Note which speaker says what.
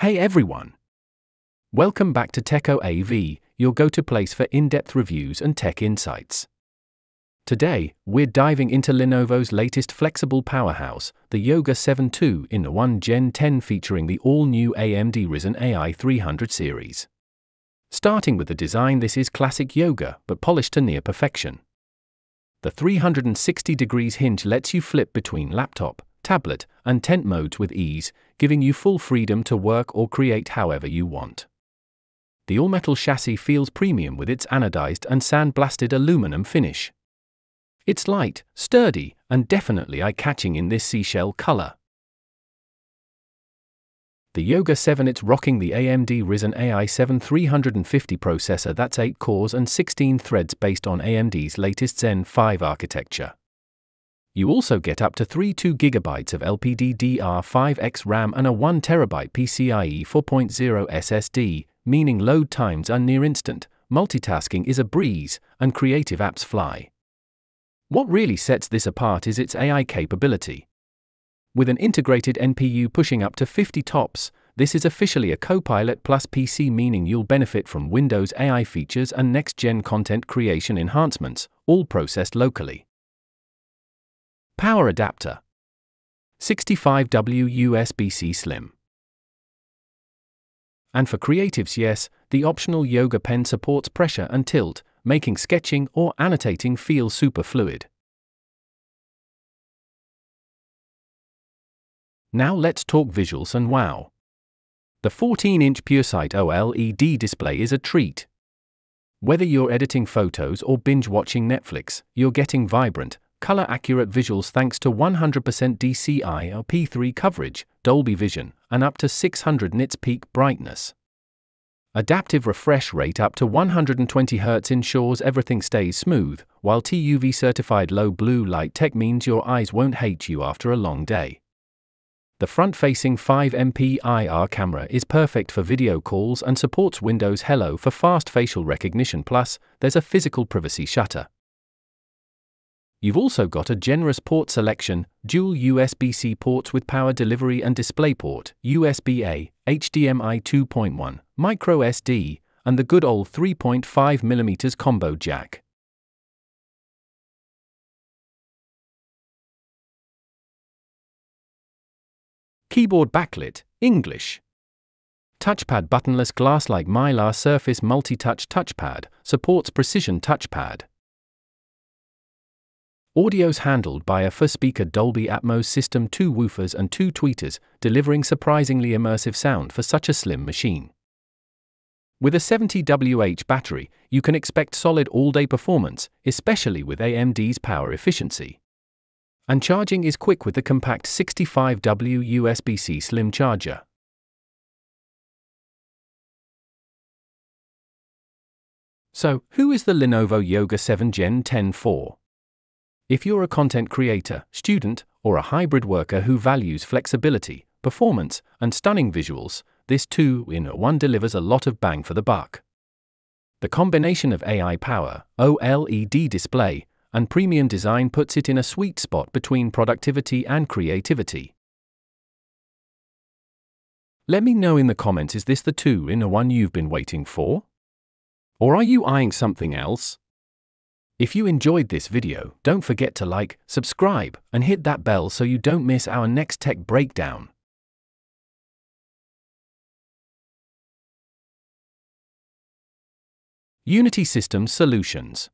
Speaker 1: Hey everyone! Welcome back to Techo AV, your go-to place for in-depth reviews and tech insights. Today, we're diving into Lenovo's latest flexible powerhouse, the Yoga 7 2-in-1 Gen 10 featuring the all-new AMD Ryzen AI 300 series. Starting with the design, this is classic Yoga, but polished to near perfection. The 360 degrees hinge lets you flip between laptop, tablet, and tent modes with ease, giving you full freedom to work or create however you want. The all-metal chassis feels premium with its anodized and sandblasted aluminum finish. It's light, sturdy, and definitely eye-catching in this seashell color. The Yoga 7, it's rocking the AMD Ryzen AI 7 350 processor that's 8 cores and 16 threads based on AMD's latest Zen 5 architecture. You also get up to 32GB of LPDDR5X RAM and a 1TB PCIe 4.0 SSD, meaning load times are near instant, multitasking is a breeze, and creative apps fly. What really sets this apart is its AI capability. With an integrated NPU pushing up to 50 TOPS, this is officially a Copilot Plus PC, meaning you'll benefit from Windows AI features and next-gen content creation enhancements, all processed locally. Power adapter. 65W USB-C Slim. And for creatives, yes, the optional Yoga pen supports pressure and tilt, making sketching or annotating feel super fluid. Now let's talk visuals and wow. The 14-inch PureSight OLED display is a treat. Whether you're editing photos or binge-watching Netflix, you're getting vibrant, color-accurate visuals thanks to 100% DCI-P3 coverage, Dolby Vision, and up to 600 nits peak brightness. Adaptive refresh rate up to 120Hz ensures everything stays smooth, while TUV-certified low blue light tech means your eyes won't hate you after a long day. The front-facing 5MP IR camera is perfect for video calls and supports Windows Hello for fast facial recognition, plus there's a physical privacy shutter. You've also got a generous port selection, dual USB-C ports with power delivery and DisplayPort, USB-A, HDMI 2.1, microSD, and the good old 3.5mm combo jack. Keyboard backlit, English. Touchpad buttonless glass-like Mylar Surface multi-touch touchpad, supports precision touchpad. Audio's handled by a 4-speaker Dolby Atmos system, 2 woofers and 2 tweeters, delivering surprisingly immersive sound for such a slim machine. With a 70Wh battery, you can expect solid all-day performance, especially with AMD's power efficiency. And charging is quick with the compact 65W USB-C slim charger. So, who is the Lenovo Yoga 7 Gen 10 for? If you're a content creator, student, or a hybrid worker who values flexibility, performance, and stunning visuals, this 2-in-1 delivers a lot of bang for the buck. The combination of AI power, OLED display, and premium design puts it in a sweet spot between productivity and creativity. Let me know in the comments, is this the 2-in-1 you've been waiting for? Or are you eyeing something else? If you enjoyed this video, don't forget to like, subscribe, and hit that bell so you don't miss our next tech breakdown. Unity Systems Solutions.